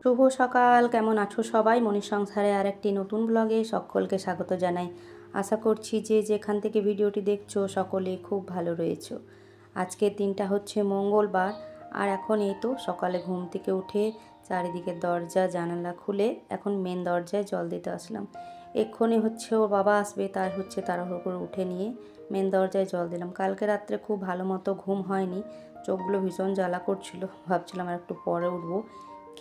শুভ সকাল, কেমন আছো সবাই? মনির সংসারে আরেকটি নতুন ব্লগে সকলকে স্বাগত জানাই। আশা করছি যে যেখান থেকে ভিডিওটি দেখছো সকলে খুব ভালো রয়েছো। আজকের দিনটা হচ্ছে মঙ্গলবার, আর এখন এই তো সকালে ঘুম থেকে উঠে চারিদিকে দরজা জানালা খুলে এখন মেন দরজায় জল দিতে আসলাম। এক্ষুনি হচ্ছে ওর বাবা আসবে, তাই হচ্ছে তাড়াহুড়ো করে উঠে নিয়ে মেন দরজায় জল দিলাম। কালকে রাত্রে খুব ভালো মতো ঘুম হয়নি, চোখগুলো ভীষণ জ্বালা করছিল, ভাবছিলাম আর একটু পরে উঠবো,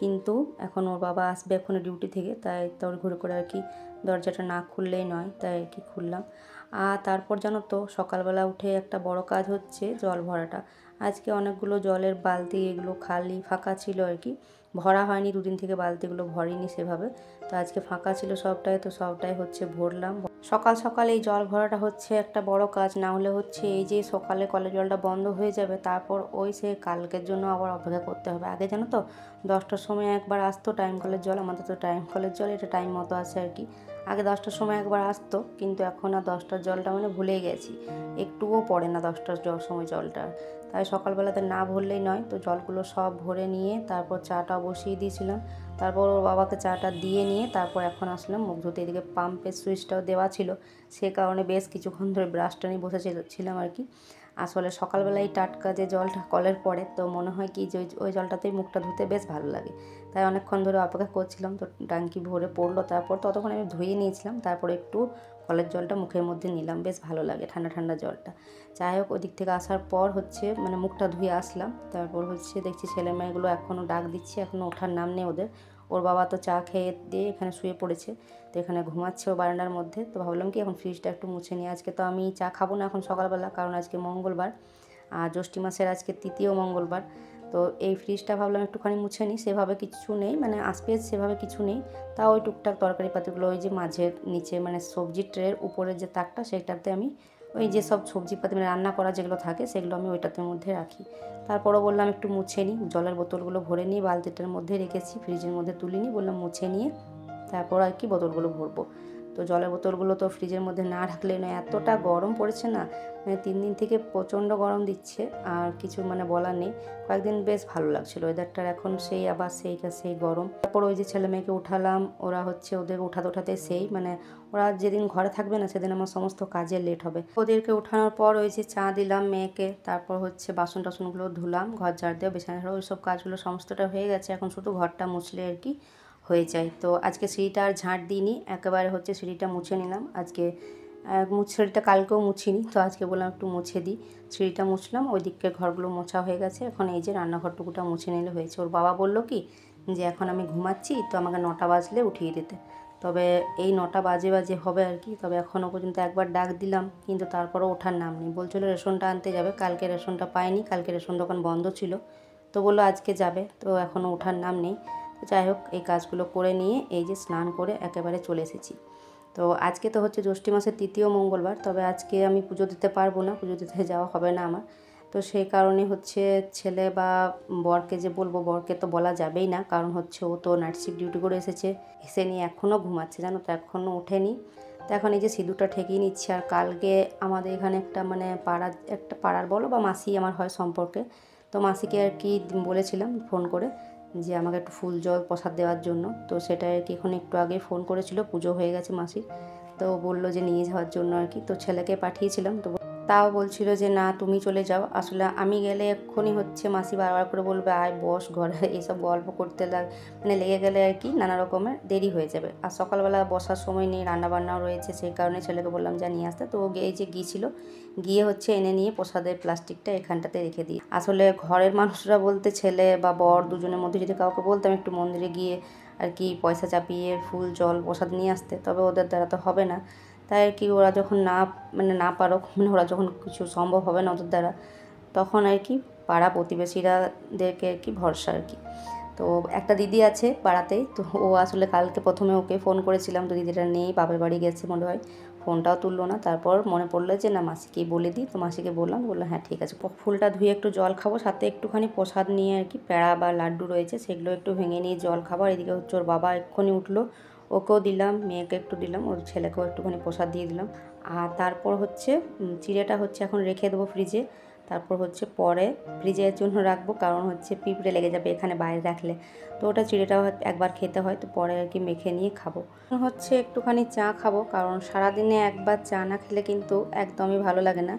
কিন্তু এখন ওর বাবা আসবে এখনও ডিউটি থেকে, তাই ঘুরে করে আর কি দরজাটা না খুললেই নয়, তাই আর কি খুললাম। আর তারপর জানো তো সকালবেলা উঠে একটা বড় কাজ হচ্ছে জল ভরাটা। আজকে অনেকগুলো জলের বালতি এগুলো খালি ফাঁকা ছিল আর কি, ভরা হয়নি, দুদিন থেকে বালতিগুলো ভরিনি সেভাবে, তো আজকে ফাঁকা ছিল সবটাই, তো সবটাই হচ্ছে ভরলাম। সকাল সকাল এই জল ভরাটা হচ্ছে একটা বড় কাজ, না হলে হচ্ছে এই যে সকালে কলের জলটা বন্ধ হয়ে যাবে, তারপর ওই সে কালকের জন্য আবার অপেক্ষা করতে হবে। আগে জানো তো 10টার সময় একবার আসতো টাইম কলের জল, আমাদের তো টাইম কলের জল এটা টাইম মতো আসে আর কি। আগে 10টার সময় একবার আসতো, কিন্তু এখন আর 10টার জলটা মানে ভুলেই গেছি, একটুও পড়ে না 10টার সময় জলটা। তাই সকালবেলাতে না ভরলেই নয়, তো জলগুলো সব ভরে নিয়ে তারপর চাটা বসিয়ে দিয়েছিলাম। তারপর ওর বাবাকে চাটা দিয়ে নিয়ে তারপর এখন আসলাম মুখ ধুতে। এদিকে পাম্পের সুইচটাও দেওয়া ছিল, সে কারণে বেশ কিছুক্ষণ ধরে ব্রাশটা নিয়ে বসেছিলাম আর কি। আসলে সকালবেলায় টাটকা যে জলটা কলের পড়ে, তো মনে হয় কি যে ওই জলটাতেই মুখটা ধুতে বেশ ভালো লাগে, তাই অনেকক্ষণ ধরে অপেক্ষা করছিলাম। তো ট্যাঙ্কি ভরে পড়লো, তারপর ততক্ষণ আমি ধুয়ে নিয়েছিলাম, তারপর একটু কলের জলটা মুখের মধ্যে নিলাম, বেশ ভালো লাগে ঠান্ডা ঠান্ডা জলটা। যাই হোক, ওদিক থেকে আসার পর হচ্ছে মানে মুখটা ধুয়ে আসলাম, তারপর হচ্ছে দেখছি ছেলে মেয়েগুলো এখনও ডাক দিচ্ছে, এখনও ওঠার নাম নেই ওদের। ওর বাবা তো চা খেয়ে দিয়ে এখানে শুয়ে পড়েছে, তো এখানে ঘুমাচ্ছে ও বারান্দার মধ্যে। তো ভাবলাম কি এখন ফ্রিজটা একটু মুছে নিই। আজকে তো আমি চা খাবো না এখন সকালবেলা, কারণ আজকে মঙ্গলবার, আর জ্যৈষ্ঠী মাসের আজকে তৃতীয় মঙ্গলবার। তো এই ফ্রিজটা ভাবলাম একটুখানি মুছে নিই। সেভাবে কিছু নেই, মানে আসপেজ সেভাবে কিছু নেই, তাও ওই টুকটাক তরকারি পাতিগুলো ওই যে মাঝের নিচে মানে সবজি ট্রের উপরে যে তাকটা, সেটাতে আমি ওই যে সব সবজি পাতি মানে রান্না করা যেগুলো থাকে সেগুলো আমি ওইটাতে মধ্যে রাখি। তারপরও বললাম একটু মুছে নিই, জলের বোতলগুলো ভরে নিই, বালতিটার মধ্যে রেখেছি, ফ্রিজের মধ্যে তুলিনি, বললাম মুছে নিয়ে তারপর আর কি বোতলগুলো ভরবো। তো জলের বোতলগুলো তো ফ্রিজের মধ্যে না রাখলে নয়, এতটা গরম পড়েছে না, মানে 3 দিন থেকে প্রচণ্ড গরম দিচ্ছে, আর কিছু মানে বলার নেই। কয়েকদিন বেশ ভালো লাগছিলো ওয়েদারটার, এখন সেই আবার সেই গরম। তারপর ওই যে ছেলে মেয়েকে উঠালাম, ওরা হচ্ছে ওদের উঠাতে সেই মানে ওরা যেদিন ঘরে থাকবে না সেদিন আমার সমস্ত কাজে লেট হবে। ওদেরকে উঠানোর পর ওই যে চা দিলাম মেয়েকে, তারপর হচ্ছে বাসন টাসনগুলো ধুলাম, ঘর ঝাড় দেওয়া, বিছানা ওই সব কাজগুলো সমস্তটা হয়ে গেছে, এখন শুধু ঘরটা মুছলে আর কি হয়ে যায়। তো আজকে সিঁড়িটা আর ঝাঁট দিইনি, একেবারে হচ্ছে সিঁড়িটা মুছে নিলাম আজকে। সিঁড়িটা কালকেও মুছিনি, তো আজকে বললাম একটু মুছে দিই। সিঁড়িটা মুছলাম, ওই দিকের ঘরগুলো মোছা হয়ে গেছে, এখন এই যে রান্নাঘরটুকুটা মুছে নিলে হয়েছে। ওর বাবা বললো কি যে এখন আমি ঘুমাচ্ছি, তো আমাকে 9টা বাজলে উঠিয়ে দিতে। তবে এই 9টা বাজে হবে আর কি। তবে এখনও পর্যন্ত একবার ডাক দিলাম, কিন্তু তারপরও ওঠার নাম নেই। বলছিল রেশনটা আনতে যাবে, কালকে রেশনটা পায়নি, কালকে রেশন দোকান বন্ধ ছিল, তো বললো আজকে যাবে, তো এখনও ওঠার নাম নেই। তো যাই হোক, এই কাজগুলো করে নিয়ে এই যে স্নান করে একেবারে চলে এসেছি। তো আজকে তো হচ্ছে জ্যৈষ্ঠী মাসের তৃতীয় মঙ্গলবার, তবে আজকে আমি পুজো দিতে পারবো না, পুজো দিতে যাওয়া হবে না আমার। তো সেই কারণে হচ্ছে ছেলে বা বরকে যে বলবো, বরকে তো বলা যাবেই না, কারণ হচ্ছে ও তো নাইট শিফট ডিউটি করে এসেছে, এসে নিয়ে এখনও ঘুমাচ্ছে জানো তো, এখনও ওঠেনি। তো এখন এই যে সিঁদুরটা ঠেকিয়ে নিচ্ছে। আর কালকে আমাদের এখানে একটা মানে পাড়ার বলো বা মাসি আমার হয় সম্পর্কে, তো মাসিকে আর কি বলেছিলাম ফোন করে যে আমাকে একটু ফুল জল প্রসাদ দেওয়ার জন্য। তো সেটা আর কি এখন একটু আগে ফোন করেছিল, পুজো হয়ে গেছে মাসির, তো বললো যে নিয়ে যাওয়ার জন্য আর কি। তো ছেলেকে পাঠিয়েছিলাম, তো তাও বলছিল যে না তুমি চলে যাও। আসলে আমি গেলে এক্ষুনি হচ্ছে মাসি বারবার করে বলবে আয় বস ঘরে, এইসব গল্প করতে মানে লেগে গেলে আর কি নানা রকমের দেরি হয়ে যাবে। আর সকালবেলা বসার সময় নেই, রান্নাবান্নাও রয়েছে, সেই কারণে ছেলেকে বললাম যা নিয়ে আসতে। তো ও এই যে গিয়েছিল, গিয়ে হচ্ছে এনে নিয়ে প্রসাদের প্লাস্টিকটা এখানটাতে রেখে দিই। আসলে ঘরের মানুষরা বলতে ছেলে বা বর দুজনের মধ্যে যদি কাউকে বলতাম একটু মন্দিরে গিয়ে আর কি পয়সা চাপিয়ে ফুল জল প্রসাদ নিয়ে আসতে, তবে ওদের দ্বারা তো হবে না। তাই আর কি ওরা যখন না পারুক, মানে ওরা যখন কিছু সম্ভব হবে না ওদের দ্বারা, তখন আর কি পাড়া প্রতিবেশীরাদেরকে আর কি ভরসা আর কি। তো একটা দিদি আছে পাড়াতেই, তো ও আসলে কালকে প্রথমে ওকে ফোন করেছিলাম, তো দিদিটা নেই, বাপের বাড়ি গেছে মনে হয়, ফোনটাও তুললো না। তারপর মনে পড়লো যে না মাসিকেই বলে দিই, তো মাসিকে বললাম, বললো হ্যাঁ ঠিক আছে। ফুলটা ধুয়ে একটু জল খাবো, সাথে একটুখানি প্রসাদ নিয়ে আর কি প্যাড়া বা লাড্ডু রয়েছে সেগুলো একটু ভেঙে নিয়ে জল খাবো। আর এদিকে হচ্ছে ওর বাবা এক্ষুনি উঠলো, ওকেও দিলাম, মেয়েকে একটু দিলাম, ওর ছেলেকেও একটুখানি প্রসাদ দিয়ে দিলাম। আর তারপর হচ্ছে চিড়েটা হচ্ছে এখন রেখে দেবো ফ্রিজে, তারপর হচ্ছে পরে ফ্রিজের জন্য রাখবো, কারণ হচ্ছে পিঁপড়ে লেগে যাবে এখানে বাইরে রাখলে। তো ওটা চিড়েটাও একবার খেতে হয়, তো পরে আর কি মেখে নিয়ে খাবো। হচ্ছে একটুখানি চা খাবো, কারণ সারাদিনে একবার চা না খেলে কিন্তু একদমই ভালো লাগে না।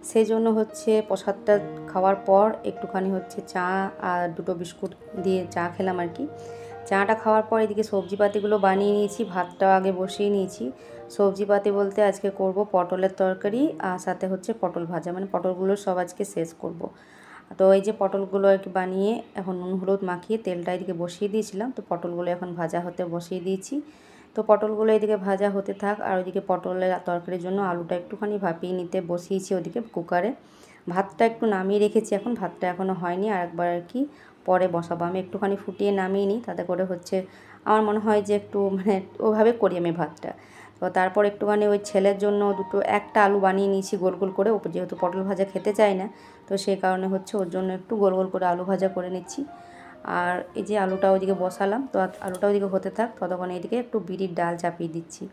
সেই জন্য হচ্ছে প্রসাদটা খাওয়ার পর একটুখানি হচ্ছে চা আর দুটো বিস্কুট দিয়ে চা খেলাম আর কি। চাটা খাওয়ার পর এদিকে সবজিপাতিগুলো বানিয়ে নিয়েছি, ভাতটা আগে বসিয়ে নিয়েছি। সবজিপাতি বলতে আজকে করব পটলের তরকারি আর সাথে হচ্ছে পটল ভাজা, মানে পটলগুলো সব আজকে শেষ করব। তো এই যে পটলগুলো আর কি বানিয়ে এখন নুন হলুদ মাখিয়ে তেলটা এদিকে বসিয়ে দিয়েছিলাম, তো পটলগুলো এখন ভাজা হতে বসিয়ে দিয়েছি। তো পটলগুলো এদিকে ভাজা হতে থাক, আর ওইদিকে পটলের তরকারির জন্য আলুটা একটুখানি ভাপিয়ে নিতে বসিয়েছি ওদিকে কুকারে। ভাতটা একটু নামিয়ে রেখেছি, এখন ভাতটা এখনও হয়নি, আর একবার আর কি পরে বসাবো। আমি একটুখানি ফুটিয়ে নামিয়ে নিই, তাতে করে হচ্ছে আমার মনে হয় যে একটু মানে ওভাবে করি আমি ভাতটা। তো তারপর একটুখানি ওই ছেলের জন্য একটা আলু বানিয়ে নিয়েছি গোল গোল করে, ওপর যেহেতু পটল ভাজা খেতে চায় না, তো সেই কারণে হচ্ছে ওর জন্য একটু গোল গোল করে আলু ভাজা করে নিচ্ছি। আর এই যে আলুটা ওইদিকে বসালাম, তো আলুটা ওইদিকে হতে থাক, ততক্ষণ এইদিকে একটু বিরির ডাল চাপিয়ে দিচ্ছি।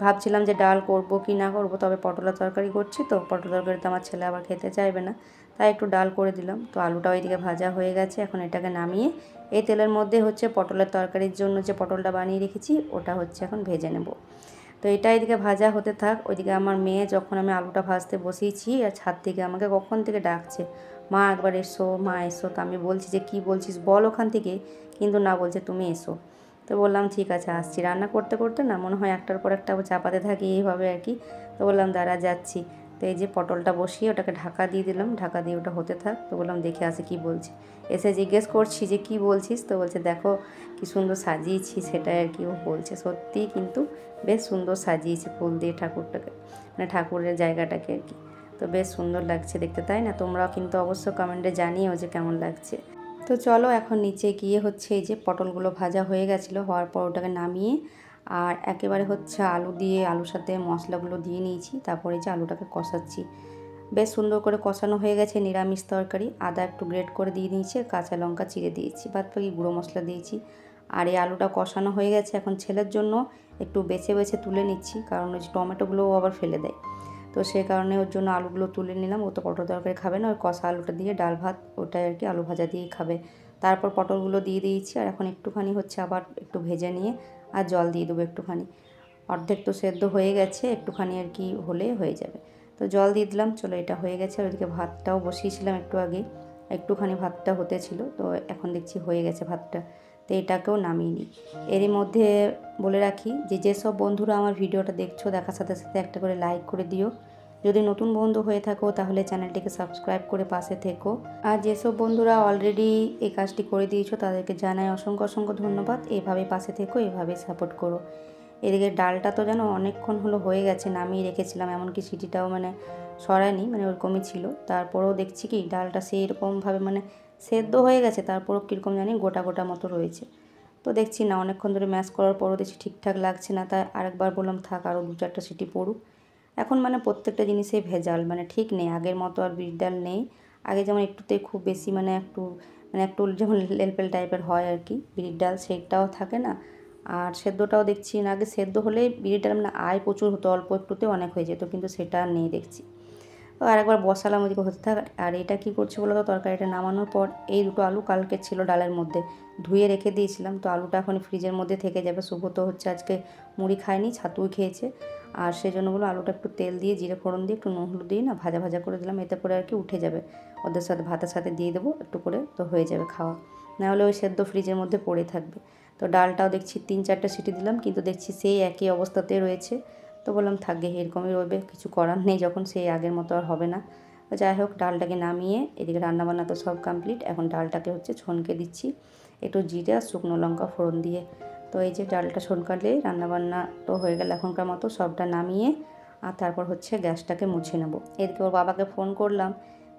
ভাবছিলাম যে ডাল করব কি না করব, তবে পটলের তরকারি করছি, তো পটল তরকারিতে আমার ছেলে আবার খেতে চাইবে না, তাই একটু ডাল করে দিলাম। তো আলুটা ওইদিকে ভাজা হয়ে গেছে, এখন এটাকে নামিয়ে এই তেলের মধ্যে হচ্ছে পটলের তরকারির জন্য যে পটলটা বানিয়ে রেখেছি ওটা হচ্ছে এখন ভেজে নেব। তো এটা এদিকে ভাজা হতে থাক। ওইদিকে আমার মেয়ে যখন আমি আলুটা ভাজতে বসিয়েছি আর ছাদ থেকে আমাকে কখন থেকে ডাকছে, মা একবার এসো, মা এসো। তো আমি বলছি যে কী বলছিস বল ওখান থেকে, কিন্তু না, বলছে তুমি এসো। তো বললাম ঠিক আছে আসছি। রান্না করতে করতে না মনে হয় একটার পর একটা চাপাতে থাকি এইভাবে আর কি। তো বললাম দাঁড়া যাচ্ছি। তো এই যে পটলটা বসিয়ে ওটাকে ঢাকা দিয়ে দিলাম, ঢাকা দিয়ে ওটা হতে থাক। তো বললাম দেখে আসে কী বলছে। এসে জিজ্ঞেস করছি যে কী বলছিস, তো বলছে দেখো কী সুন্দর সাজিয়েছি, সেটাই আর কি ও বলছে। সত্যিই কিন্তু বেশ সুন্দর সাজিয়েছে ফুল দিয়ে ঠাকুরটাকে, মানে ঠাকুরের জায়গাটাকে আর কি। তো বেশ সুন্দর লাগছে দেখতে, তাই না? তোমরাও কিন্তু অবশ্য কমেন্টে জানিও যে কেমন লাগছে। তো চলো এখন নিচে গিয়ে হচ্ছে এই যে পটলগুলো ভাজা হয়ে গেছিলো, হওয়ার পর ওটাকে নামিয়ে আর একেবারে হচ্ছে আলু দিয়ে আলুর সাথে মশলাগুলো দিয়ে নিয়েছি। তারপরে যে আলুটাকে কষাচ্ছি, বেশ সুন্দর করে কষানো হয়ে গেছে। নিরামিষ তরকারি, আদা একটু গ্রেট করে দিয়ে নিয়েছি, কাঁচা লঙ্কা চিড়ে দিয়েছি, বাদ বাকি গুঁড়ো মশলা দিয়েছি। আর এই আলুটা কষানো হয়ে গেছে, এখন ছেলের জন্য একটু বেছে বেছে তুলে নিচ্ছি, কারণ ওই যে টমেটোগুলোও আবার ফেলে দেয়, তো সেই কারণে ওর জন্য আলুগুলো তুলে নিলাম। ও তো পটল তরকারি খাবে না, ওই কষা আলুটা দিয়ে ডাল ভাত ওটাই আর কি আলু ভাজা দিয়েই খাবে। তারপর পটলগুলো দিয়ে দিয়েছি, আর এখন একটুখানি হচ্ছে আবার একটু ভেজে নিয়ে আর জল দিয়ে দেবো একটুখানি। অর্ধেক তো সেদ্ধ হয়ে গেছে, একটুখানি আর কি হলে হয়ে যাবে। তো জল দিয়ে দিলাম। চলো এটা হয়ে গেছে। আর ওইদিকে ভাতটাও বসিয়েছিলাম একটু আগে, একটুখানি ভাতটা হতে ছিল, তো এখন দেখছি হয়ে গেছে ভাতটা। তো এটাকেও নামিয়ে নিই। এরই মধ্যে বলে রাখি যে যেসব বন্ধুরা আমার ভিডিওটা দেখছো, দেখার সাথে সাথে একটা করে লাইক করে দিও। যদি নতুন বন্ধু হয়ে থাকো তাহলে চ্যানেলটিকে সাবস্ক্রাইব করে পাশে থেকো। আর যেসব বন্ধুরা অলরেডি এই কাজটি করে দিয়েছো তাদেরকে জানাই অসংখ্য অসংখ্য ধন্যবাদ। এভাবেই পাশে থেকো, এভাবেই সাপোর্ট করো। এদিকে ডালটা তো যেন অনেকক্ষণ হলো হয়ে গেছে, নামিয়ে রেখেছিলাম, এমনকি সিটিটাও মানে সরায়নি, মানে ওরকমই ছিল। তারপরেও দেখছি কি ডালটা সেই রকমভাবে মানে সেদ্ধ হয়ে গেছে, তারপরেও কীরকম জানি গোটা গোটা মতো রয়েছে। তো দেখছি না, অনেকক্ষণ ধরে ম্যাশ করার পরও দেখছি ঠিকঠাক লাগছে না, তাই আরেকবার বললাম থাক আরও 2-4টা সিটি পড়ুক। এখন মানে প্রত্যেকটা জিনিসেই ভেজাল, মানে ঠিক নেই, আগের মতো আর বিট ডাল নেই। আগে যেমন একটুতে খুব বেশি মানে একটু যেমন লেলপেল টাইপের হয় আর কি বিট ডাল, সেইটাও থাকে না। আর সেদ্ধটাও দেখছি না, আগে সেদ্ধ হলেই বিট ডাল মানে প্রচুর হতো, অল্প একটুতে অনেক হয়ে যেত, কিন্তু সেটা নেই দেখছি। তো আরেকবার বসালাম ওইদিকে হতে থাক। আর এটা কী করছে বলো তো, তরকারিটা নামানোর পর এই দুটো আলু কালকে ছিল ডালের মধ্যে, ধুয়ে রেখে দিয়েছিলাম। তো আলুটা এখন ফ্রিজের মধ্যে থেকে যাবে। শুভ তো হচ্ছে আজকে মুড়ি খায়নি, ছাতুই খেয়েছে, আর সেই জন্য বলো আলুটা একটু তেল দিয়ে জিরে ফোড়ন দিয়ে একটু নুন হলুদ দিয়ে না ভাজা ভাজা করে দিলাম, এতে করে আর কি উঠে যাবে। ওদের সাথে ভাতের সাথে দিয়ে দেবো একটু করে, তো হয়ে যাবে খাওয়া। নাহলে ওই সেদ্ধ ফ্রিজের মধ্যে পড়ে থাকবে। তো ডালটাও দেখছি 3-4টা সিটি দিলাম, কিন্তু দেখছি সেই একই অবস্থাতে রয়েছে। তো বললাম থাকবে, এরকমই রইবে, কিছু করার নেই, যখন সেই আগের মতো আর হবে না। তো যাই হোক, ডালটাকে নামিয়ে এদিকে রান্নাবান্না তো সব কমপ্লিট। এখন ডালটাকে হচ্ছে ছনকে দিচ্ছি একটু জিরে আর শুকনো লঙ্কা ফোড়ন দিয়ে। তো এই যে ডালটা ছনকালে রান্নাবান্না তো হয়ে গেল এখনকার মতো, সবটা নামিয়ে আর তারপর হচ্ছে গ্যাসটাকে মুছে নেব। এদিকে ওর বাবাকে ফোন করলাম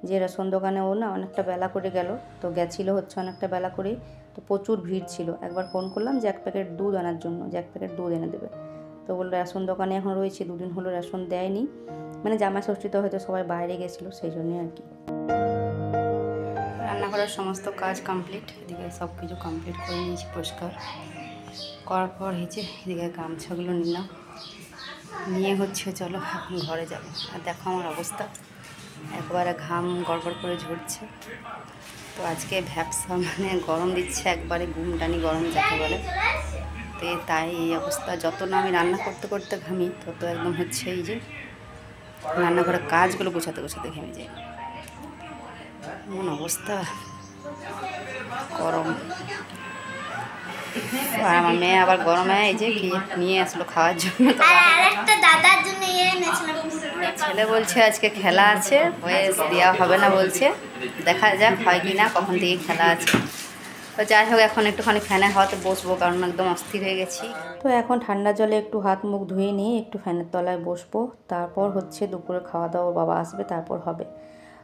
যে রেশন দোকানে ও না অনেকটা বেলা করে গেল, তো গেছিলো হচ্ছে অনেকটা বেলা করেই, তো প্রচুর ভিড় ছিল। একবার ফোন করলাম যে 1 প্যাকেট দুধ আনার জন্য, যে 1 প্যাকেট দুধ এনে দেবে। তো বললো রেশন দোকানে এখন রয়েছে, 2 দিন হলো রেশন দেয়নি, মানে জামাই ষষ্ঠীতে হয়তো সবাই বাইরে গেছিলো সেই জন্যই আর কি। রান্নাঘরের সমস্ত কাজ কমপ্লিট, এদিকে সব কিছু কমপ্লিট করে নিয়েছি, পরিষ্কার করার পর হয়েছে এদিকে গামছাগুলো নিলাম, নিয়ে হচ্ছে চলো এখন ঘরে যাবো। আর দেখো আমার অবস্থা, একবারে ঘাম গড়গড় করে ঝরছে। তো আজকে ভ্যাপসা মানে গরম দিচ্ছে, একবারে গুমটানি গরম যাকে বলে। তো তাই এই অবস্থা, যত না আমি রান্না করতে করতে ঘামি তত একদম হচ্ছে এই যে রান্নাঘরের কাজগুলো গোছাতে গোছাতে ঘেমে যায়, এমন অবস্থা গরম। আর আমার মেয়ে আবার গরমে এই যে কি নিয়ে আসলো খাওয়ার জন্য। ছেলে বলছে আজকে খেলা আছে, ভয়েস দেওয়া হবে না বলছে, দেখা যাক হয় কি না, কখন থেকে খেলা আছে। তো যাই হোক এখন একটুখানি ফ্যানের হাওয়াতে বসবো, কারণ একদম অস্থির হয়ে গেছি। তো এখন ঠান্ডা জলে একটু হাত মুখ ধুয়ে নিয়ে একটু ফ্যানের তলায় বসবো, তারপর হচ্ছে দুপুরে খাওয়া দাওয়া, ওর বাবা আসবে তারপর হবে।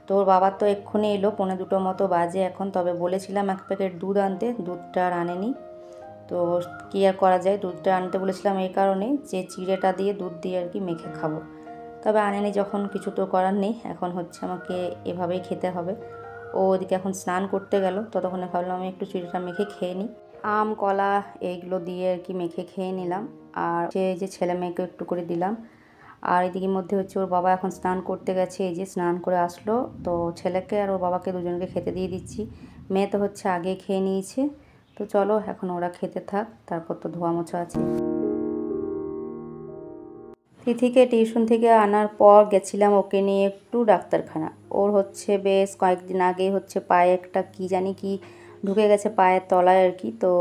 তো ওর বাবার তো এক্ষুনি এলো, 1:45 মতো বাজে এখন। তবে বলেছিলাম 1 প্যাকেট দুধ আনতে, দুধটা আর আনেনি। তো কী আর করা যায়, দুধটা আনতে বলেছিলাম এই কারণেই যে চিড়েটা দিয়ে দুধ দিয়ে আর কি মেখে খাবো। তবে আনেনি যখন, কিছু তো করার নেই, এখন হচ্ছে আমাকে এভাবেই খেতে হবে। ও ওদিকে এখন স্নান করতে গেল, ততক্ষণে ভাবলাম আমি একটু চিড়েটা মেখে খেয়ে নিই। আম কলা এইগুলো দিয়ে আর কি মেখে খেয়ে নিলাম, আর যে ছেলে মেয়েকে একটু করে দিলাম। আর এদিকের মধ্যে হচ্ছে ওর বাবা এখন স্নান করতে গেছে, এই যে স্নান করে আসলো। তো ছেলেকে আর ওর বাবাকে দুজনকে খেতে দিয়ে দিচ্ছি। মেয়ে তো হচ্ছে আগে খেয়ে নিয়েছে। তো চলো এখন ওরা খেতে থাক, তারপর তো ধোয়া মোছা আছে। তিথিকে টিউশন থেকে আনার পর গেছিলাম ওকে নিয়ে একটু ডাক্তারখানা। ওর হচ্ছে বেশ কয়েকদিন আগে হচ্ছে পায়ে একটা কি জানি কি ঢুকে গেছে পায়ের তলায় আর কি। তো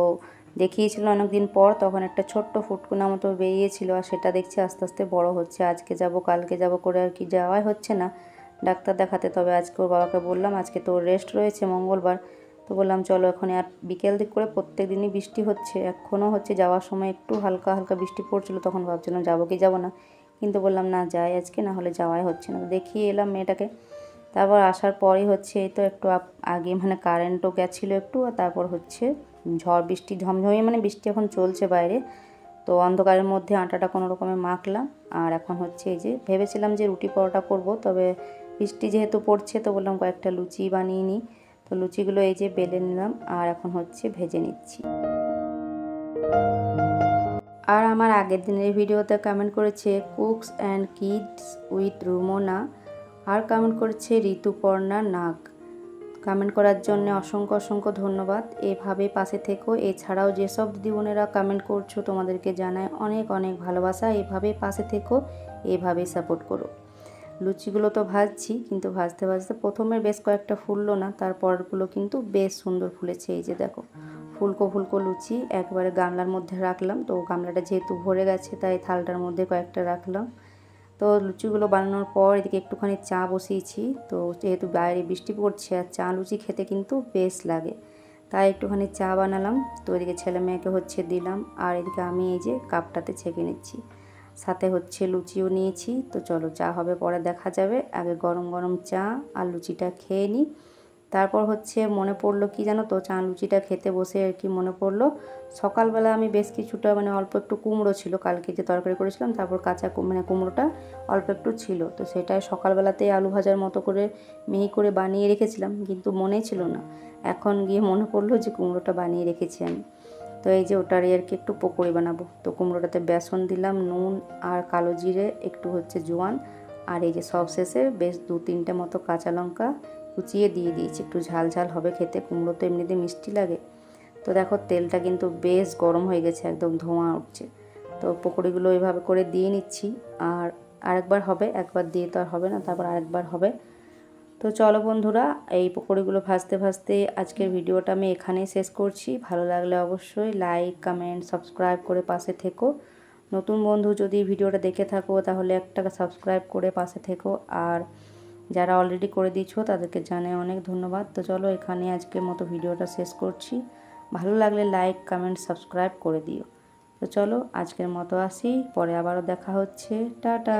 দেখিয়েছিল অনেক দিন পর, তখন একটা ছোট্ট ফুটকুনা মতো বেরিয়েছিল, আর সেটা দেখছি আস্তে আস্তে বড় হচ্ছে। আজকে যাব কালকে যাব করে আর কি যাওয়াই হচ্ছে না ডাক্তার দেখাতে। তবে আজকে ওর বাবাকে বললাম আজকে তো রেস্ট রয়েছে মঙ্গলবার, তো বললাম চলো এখন। আর বিকেল দিক করে প্রত্যেক দিনই বৃষ্টি হচ্ছে, এখনও হচ্ছে যাওয়ার সময় একটু হালকা হালকা বৃষ্টি পড়ছিল, তখন ভাবছিলাম যাবো কি যাবো না, কিন্তু বললাম না যাই আজকে, না হলে যাওয়াই হচ্ছে না। দেখিয়ে এলাম মেয়েটাকে। তারপর আসার পরই হচ্ছে এই তো একটু আগে মানে কারেন্টও গেছিলো একটু, আর তারপর হচ্ছে ঝড় বৃষ্টি ঝমঝমিয়ে মানে বৃষ্টি এখন চলছে বাইরে। তো অন্ধকারের মধ্যে আটাটা কোনো রকমে মাখলাম। আর এখন হচ্ছে এই যে ভেবেছিলাম যে রুটি পরোটা করব, তবে বৃষ্টি যেহেতু পড়ছে তো বললাম কয়েকটা লুচি বানিয়ে নিই। তো লুচিগুলো এই যে বেলে নিলাম, আর এখন হচ্ছে ভেজে নিচ্ছি। আর আমার আগের দিনের ভিডিওতে কমেন্ট করেছে cooks and kids with Rumna, আর কমেন্ট করেছে ঋতুপর্ণা নাগ। কমেন্ট করার জন্য অসংখ্য অসংখ্য ধন্যবাদ। এভাবে পাশে থেকো। এছাড়াও যেসব দিদি বোনেরা কমেন্ট করছো তোমাদেরকে জানায় অনেক অনেক ভালোবাসা। এভাবে পাশে থেকো, এভাবেই সাপোর্ট করো। লুচিগুলো তো ভাজছি, কিন্তু ভাজতে ভাজতে প্রথমে বেশ কয়েকটা ফুললো না, তারপরগুলো কিন্তু বেশ সুন্দর ফুলেছে। এই যে দেখো ফুলকো ফুলকো লুচি একবারে গামলার মধ্যে রাখলাম। তো গামলাটা যেহেতু ভরে গেছে তাই থালটার মধ্যে কয়েকটা রাখলাম। তো লুচিগুলো বানানোর পর এদিকে একটুখানি চা বসিয়েছি। তো যেহেতু বাইরে বৃষ্টি পড়ছে আর চা লুচি খেতে কিন্তু বেশ লাগে, তাই একটুখানি চা বানালাম। তো এদিকে ছেলে মেয়েকে হচ্ছে দিলাম, আর এদিকে আমি এই যে কাপটাতে ছেঁকে নিচ্ছি, সাথে হচ্ছে লুচিও নিয়েছি। তো চলো চা হবে পরে দেখা যাবে, আগে গরম গরম চা আর লুচিটা খেয়ে নিই। তারপর হচ্ছে মনে পড়লো কি জানো তো, চা লুচিটা খেতে বসে আর কি মনে পড়লো সকালবেলা আমি বেশ কিছুটা মানে অল্প একটু কুমড়ো ছিল, কালকে যে তরকারি করেছিলাম, তারপর কাঁচা মানে কুমড়োটা অল্প একটু ছিল। তো সেটাই সকালবেলাতে আলু ভাজার মতো করে মিহি করে বানিয়ে রেখেছিলাম, কিন্তু মনে ছিল না। এখন গিয়ে মনে পড়লো যে কুমড়োটা বানিয়ে রেখেছি আমি। তো এই যে ওটারই আর কি একটু পকোড়ি বানাবো। তো কুমড়োটাতে বেসন দিলাম, নুন আর কালো জিরে, একটু হচ্ছে জোয়ান, আর এই যে সব শেষে বেশ 2-3টে মতো কাঁচা লঙ্কা কুচিয়ে দিয়ে দিয়েছি। একটু ঝাল ঝাল হবে খেতে, কুমড়ো তো এমনিতে মিষ্টি লাগে। তো দেখো তেলটা কিন্তু বেশ গরম হয়ে গেছে, একদম ধোঁয়া উঠছে। তো পকোড়িগুলো এইভাবে করে দিয়ে নিচ্ছি। আর আরেকবার হবে, একবার দিয়ে তো আর হবে না, তারপর আরেকবার হবে। তো চলো বন্ধুরা, এই পকোড়িগুলো ভাজতে ভাজতে আজকের ভিডিওটা আমি এখানেই শেষ করছি। ভালো লাগলে অবশ্যই লাইক কমেন্ট সাবস্ক্রাইব করে পাশে থেকো। নতুন বন্ধু যদি ভিডিওটা দেখে থাকো তাহলে একটা সাবস্ক্রাইব করে পাশে থেকো, আর যারা অলরেডি করে দিয়েছো তাদেরকে জানাই অনেক ধন্যবাদ। তো চলো এখানে আজকের মতো ভিডিওটা শেষ করছি। ভালো লাগলে লাইক কমেন্ট সাবস্ক্রাইব করে দিও। তো চলো আজকের মতো আসি, পরে আবারও দেখা হচ্ছে। টাটা।